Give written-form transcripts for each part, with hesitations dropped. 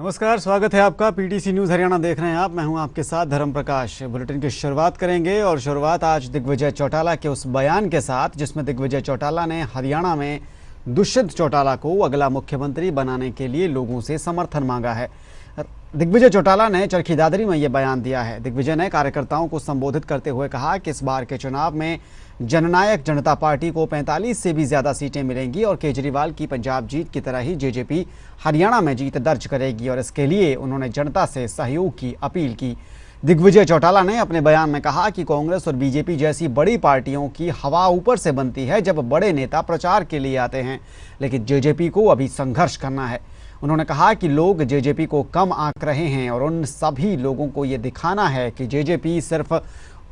नमस्कार, स्वागत है आपका। पीटीसी न्यूज़ हरियाणा देख रहे हैं आप। मैं हूं आपके साथ धर्म प्रकाश। बुलेटिन की शुरुआत करेंगे और शुरुआत आज दिग्विजय चौटाला के उस बयान के साथ जिसमें दिग्विजय चौटाला ने हरियाणा में दुष्यंत चौटाला को अगला मुख्यमंत्री बनाने के लिए लोगों से समर्थन मांगा है। दिग्विजय चौटाला ने चरखी दादरी में यह बयान दिया है। दिग्विजय ने कार्यकर्ताओं को संबोधित करते हुए कहा कि इस बार के चुनाव में जननायक जनता पार्टी को 45 से भी ज्यादा सीटें मिलेंगी और केजरीवाल की पंजाब जीत की तरह ही जेजेपी हरियाणा में जीत दर्ज करेगी और इसके लिए उन्होंने जनता से सहयोग की अपील की। दिग्विजय चौटाला ने अपने बयान में कहा कि कांग्रेस और बीजेपी जैसी बड़ी पार्टियों की हवा ऊपर से बनती है जब बड़े नेता प्रचार के लिए आते हैं, लेकिन जेजेपी को अभी संघर्ष करना है। उन्होंने कहा कि लोग जेजेपी को कम आंक रहे हैं और उन सभी लोगों को ये दिखाना है कि जेजेपी सिर्फ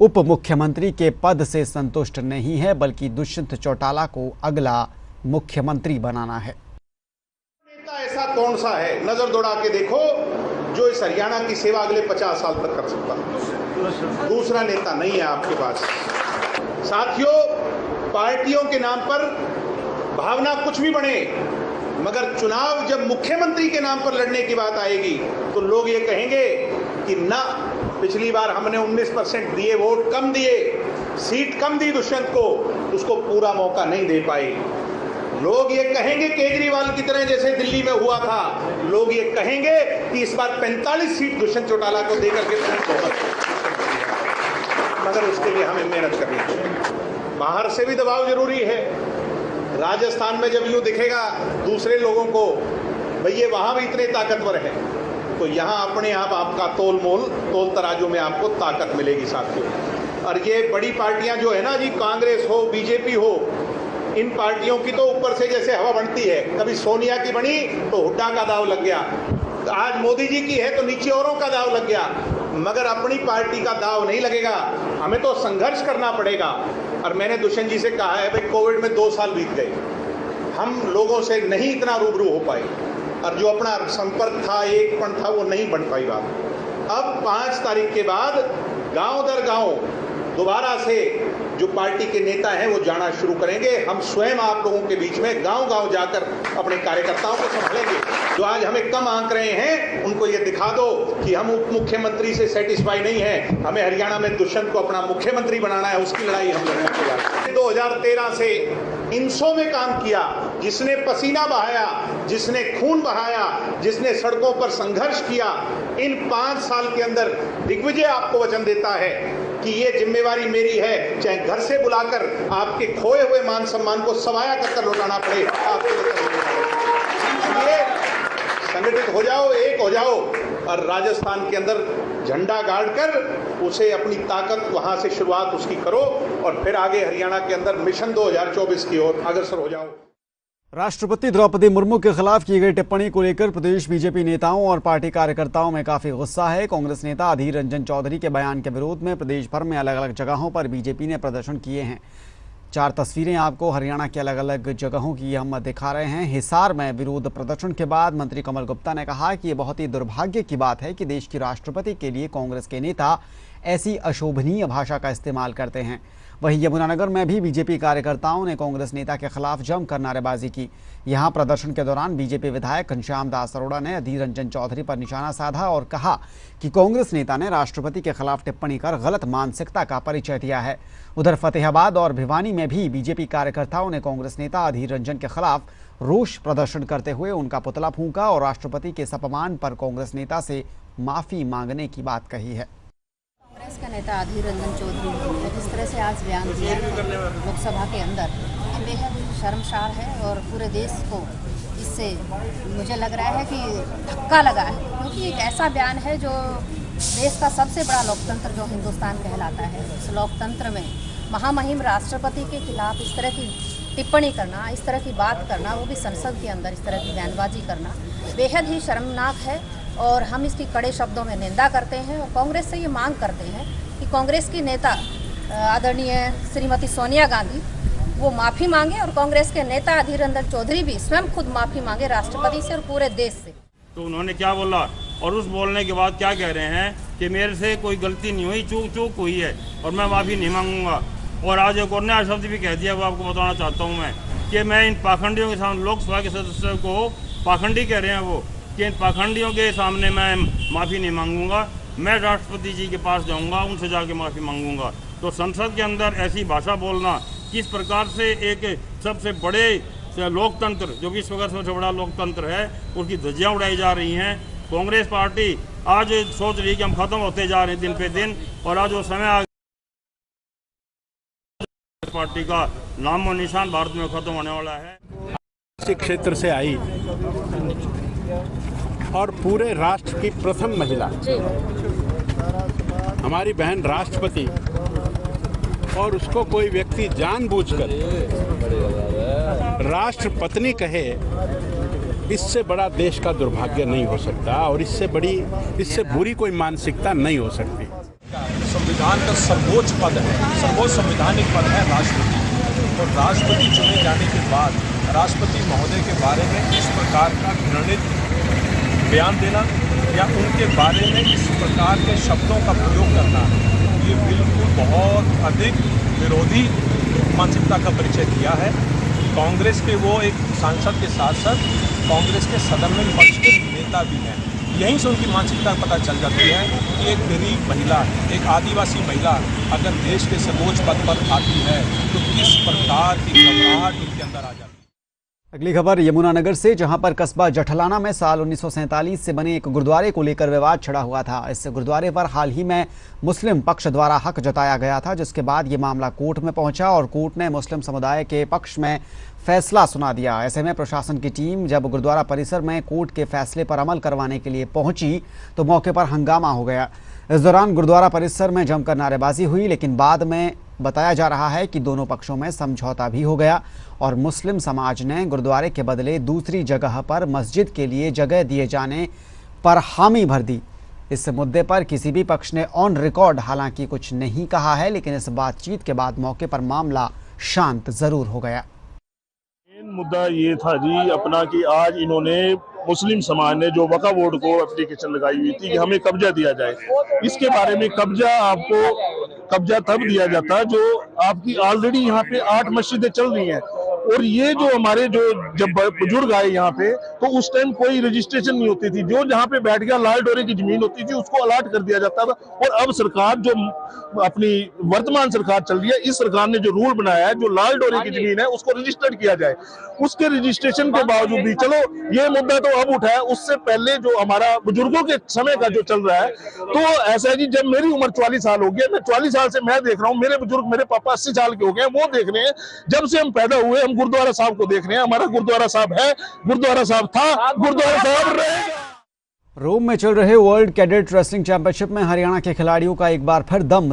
उप मुख्यमंत्री के पद से संतुष्ट नहीं है बल्कि दुष्यंत चौटाला को अगला मुख्यमंत्री बनाना है। नेता ऐसा कौन सा है, नजर दौड़ा के देखो, जो इस हरियाणा की सेवा अगले 50 साल तक कर सकता? दूसरा नेता नहीं है आपके पास। साथियों, पार्टियों के नाम पर भावना कुछ भी बने, मगर चुनाव जब मुख्यमंत्री के नाम पर लड़ने की बात आएगी तो लोग ये कहेंगे कि ना, पिछली बार हमने 19% दिए, वोट कम दिए, सीट कम दी दुष्यंत को, उसको पूरा मौका नहीं दे पाए। लोग ये कहेंगे केजरीवाल की तरह जैसे दिल्ली में हुआ था, लोग ये कहेंगे कि इस बार 45 सीट दुष्यंत चौटाला को देकर के मगर उसके लिए हमें मेहनत करनी है। बाहर से भी दबाव जरूरी है। राजस्थान में जब यूं दिखेगा दूसरे लोगों को, भैया वहां भी इतने ताकतवर है, तो यहाँ अपने आप आपका तोल तराजू में आपको ताकत मिलेगी साथियों। और ये बड़ी पार्टियां जो है ना जी, कांग्रेस हो बीजेपी हो, इन पार्टियों की तो ऊपर से जैसे हवा बनती है, कभी सोनिया की बनी तो हुड्डा का दाव लग गया, आज मोदी जी की है तो नीचे औरों का दाव लग गया, मगर अपनी पार्टी का दाव नहीं लगेगा। हमें तो संघर्ष करना पड़ेगा। और मैंने दुष्यंत जी से कहा है, भाई कोविड में 2 साल बीत गए, हम लोगों से नहीं इतना रूबरू हो पाए और जो अपना संपर्क था, एकपन था, वो नहीं बन पाई बात। अब 5 तारीख के बाद गांव दर गांव दोबारा से जो पार्टी के नेता हैं वो जाना शुरू करेंगे। हम स्वयं आप लोगों के बीच में गांव-गांव जाकर अपने कार्यकर्ताओं को संभालेंगे। जो आज हमें कम आंक रहे हैं उनको ये दिखा दो कि हम उप मुख्यमंत्री से सेटिस्फाई नहीं है, हमें हरियाणा में दुष्यंत को अपना मुख्यमंत्री बनाना है, उसकी लड़ाई हम लड़ने के लिए 2013 से इंसों में काम किया, जिसने पसीना बहाया, जिसने खून बहाया, जिसने सड़कों पर संघर्ष किया, इन 5 साल के अंदर दिग्विजय आपको वचन देता है कि ये जिम्मेवारी मेरी है, चाहे घर से बुलाकर आपके खोए हुए मान सम्मान को सवाया कर लौटाना पड़े, आपके संगठित हो जाओ, एक हो जाओ और राजस्थान के अंदर झंडा गाड़कर उसे अपनी ताकत वहां से शुरुआत उसकी करो और फिर आगे हरियाणा के अंदर मिशन 2024 की ओर अग्रसर हो जाओ। राष्ट्रपति द्रौपदी मुर्मू के खिलाफ की गई टिप्पणी को लेकर प्रदेश बीजेपी नेताओं और पार्टी कार्यकर्ताओं में काफी गुस्सा है। कांग्रेस नेता अधीर रंजन चौधरी के बयान के विरोध में प्रदेश भर में अलग अलग जगहों पर बीजेपी ने प्रदर्शन किए हैं। 4 तस्वीरें आपको हरियाणा की अलग अलग जगहों की हम दिखा रहे हैं। हिसार में विरोध प्रदर्शन के बाद मंत्री कमल गुप्ता ने कहा कि ये बहुत ही दुर्भाग्य की बात है कि देश की राष्ट्रपति के लिए कांग्रेस के नेता ऐसी अशोभनीय भाषा का इस्तेमाल करते हैं। वहीं यमुनानगर में भी बीजेपी कार्यकर्ताओं ने कांग्रेस नेता के खिलाफ जमकर नारेबाजी की। यहां प्रदर्शन के दौरान बीजेपी विधायक घनश्याम दास अरोड़ा ने अधीर रंजन चौधरी पर निशाना साधा और कहा कि कांग्रेस नेता ने राष्ट्रपति के खिलाफ टिप्पणी कर गलत मानसिकता का परिचय दिया है। उधर फतेहाबाद और भिवानी में भी बीजेपी कार्यकर्ताओं ने कांग्रेस नेता अधीर रंजन के खिलाफ रोष प्रदर्शन करते हुए उनका पुतला फूंका और राष्ट्रपति के इस अपमान पर कांग्रेस नेता से माफी मांगने की बात कही है। कांग्रेस का नेता अधीर रंजन चौधरी ने जिस तरह से आज बयान दिया लोकसभा के अंदर, ये बेहद शर्मसार है और पूरे देश को इससे मुझे लग रहा है कि धक्का लगा है, क्योंकि एक ऐसा बयान है जो देश का सबसे बड़ा लोकतंत्र जो हिंदुस्तान कहलाता है, उस लोकतंत्र में महामहिम राष्ट्रपति के खिलाफ इस तरह की टिप्पणी करना, इस तरह की बात करना, वो भी संसद के अंदर इस तरह की बयानबाजी करना बेहद ही शर्मनाक है और हम इसकी कड़े शब्दों में निंदा करते हैं और कांग्रेस से ये मांग करते हैं कि कांग्रेस की नेता आदरणीय श्रीमती सोनिया गांधी वो माफ़ी मांगे और कांग्रेस के नेता अधीर रंजन चौधरी भी स्वयं खुद माफ़ी मांगे राष्ट्रपति से और पूरे देश से। तो उन्होंने क्या बोला और उस बोलने के बाद क्या कह रहे हैं कि मेरे से कोई गलती नहीं हुई, चूक हुई है और मैं माफ़ी नहीं मांगूंगा। और आज एक और नया शब्द भी कह दिया, वो आपको बताना चाहता हूँ मैं कि मैं इन पाखंडियों के साथ लोकसभा के सदस्यों को पाखंडी कह रहे हैं वो, कि इन पाखंडियों के सामने मैं माफ़ी नहीं मांगूंगा। मैं राष्ट्रपति जी के पास जाऊंगा, उनसे जाके माफ़ी मांगूंगा। तो संसद के अंदर ऐसी भाषा बोलना, किस प्रकार से एक सबसे बड़े लोकतंत्र, जो विश्व का सबसे बड़ा लोकतंत्र है, उसकी ध्वजियाँ उड़ाई जा रही हैं। कांग्रेस पार्टी आज सोच रही है कि हम खत्म होते जा रहे हैं दिन पे दिन, और आज वो समय आ पार्टी का नामो निशान भारत में खत्म होने वाला है। इसी क्षेत्र से आई और पूरे राष्ट्र की प्रथम महिला हमारी बहन राष्ट्रपति, और उसको कोई व्यक्ति जानबूझकर राष्ट्रपत्नी कहे, इससे बड़ा देश का दुर्भाग्य नहीं हो सकता और इससे बुरी कोई मानसिकता नहीं हो सकती। संविधान का सर्वोच्च पद है, सर्वोच्च संवैधानिक पद है राष्ट्रपति। और राष्ट्रपति चुने जाने के बाद राष्ट्रपति महोदय के बारे में इस प्रकार का घृणित बयान देना या उनके बारे में इस प्रकार के शब्दों का प्रयोग करना, ये बिल्कुल बहुत अधिक विरोधी मानसिकता का परिचय दिया है। कांग्रेस के वो एक सांसद के साथ साथ कांग्रेस के सदन में विपक्ष के नेता भी हैं। यहीं से उनकी मानसिकता पता चल जाती है कि एक गरीब महिला, एक आदिवासी महिला अगर देश के सर्वोच्च पद पर आती है तो किस प्रकार की घबराहट उनके अंदर आ जाती है। अगली खबर यमुनानगर से, जहां पर कस्बा जठलाना में साल 1947 से बने एक गुरुद्वारे को लेकर विवाद छिड़ा हुआ था। इस गुरुद्वारे पर हाल ही में मुस्लिम पक्ष द्वारा हक जताया गया था, जिसके बाद ये मामला कोर्ट में पहुंचा और कोर्ट ने मुस्लिम समुदाय के पक्ष में फैसला सुना दिया। ऐसे में प्रशासन की टीम जब गुरुद्वारा परिसर में कोर्ट के फैसले पर अमल करवाने के लिए पहुंची तो मौके पर हंगामा हो गया। इस दौरान गुरुद्वारा परिसर में जमकर नारेबाजी हुई, लेकिन बाद में बताया जा रहा है कि दोनों पक्षों में समझौता भी हो गया और मुस्लिम समाज ने गुरुद्वारे के बदले दूसरी जगह पर मस्जिद के लिए जगह दिए जाने पर हामी भर दी। इस मुद्दे पर किसी भी पक्ष ने ऑन रिकॉर्ड हालांकि कुछ नहीं कहा है, लेकिन इस बातचीत के बाद मौके पर मामला शांत जरूर हो गया। मुद्दा ये था जी अपना कि आज इन्होंने मुस्लिम समाज ने जो वक्फ बोर्ड को एप्लीकेशन लगाई हुई थी कि हमें कब्जा दिया जाए, इसके बारे में कब्जा तब दिया जाता है जो आपकी ऑलरेडी यहाँ पे 8 मस्जिदें चल रही हैं। और ये जो हमारे जब बुजुर्ग आए यहाँ पे तो उस टाइम कोई रजिस्ट्रेशन नहीं होती थी, जो जहाँ पे बैठ गया लाल डोरे की जमीन होती थी उसको अलाट कर दिया जाता था। और अब सरकार जो अपनी वर्तमान सरकार चल रही है, इस सरकार ने जो रूल बनाया है, जो लाल डोरे की जमीन है उसको रजिस्टर्ड किया जाए। उसके रजिस्ट्रेशन के बावजूद भी चलो ये मुद्दा तो अब उठा है, उससे पहले जो हमारा बुजुर्गों के समय का जो चल रहा है, तो ऐसा है जी जब मेरी उम्र 44 साल हो गई, मैं 44 साल से मैं देख रहा हूँ, मेरे बुजुर्ग मेरे पापा 80 साल के हो गए, वो देख रहे हैं। जब से हम पैदा हुए हम गुरुद्वारा साहब को देख रहे हैं। हमारा गुरुद्वारा साहब है, गुरुद्वारा साहब था, गुरुद्वारा साहब रहेगा। रोम में चल रहे वर्ल्ड कैडेट रेसलिंग चैंपियनशिप में हरियाणा के खिलाड़ियों का एक बार फिर दम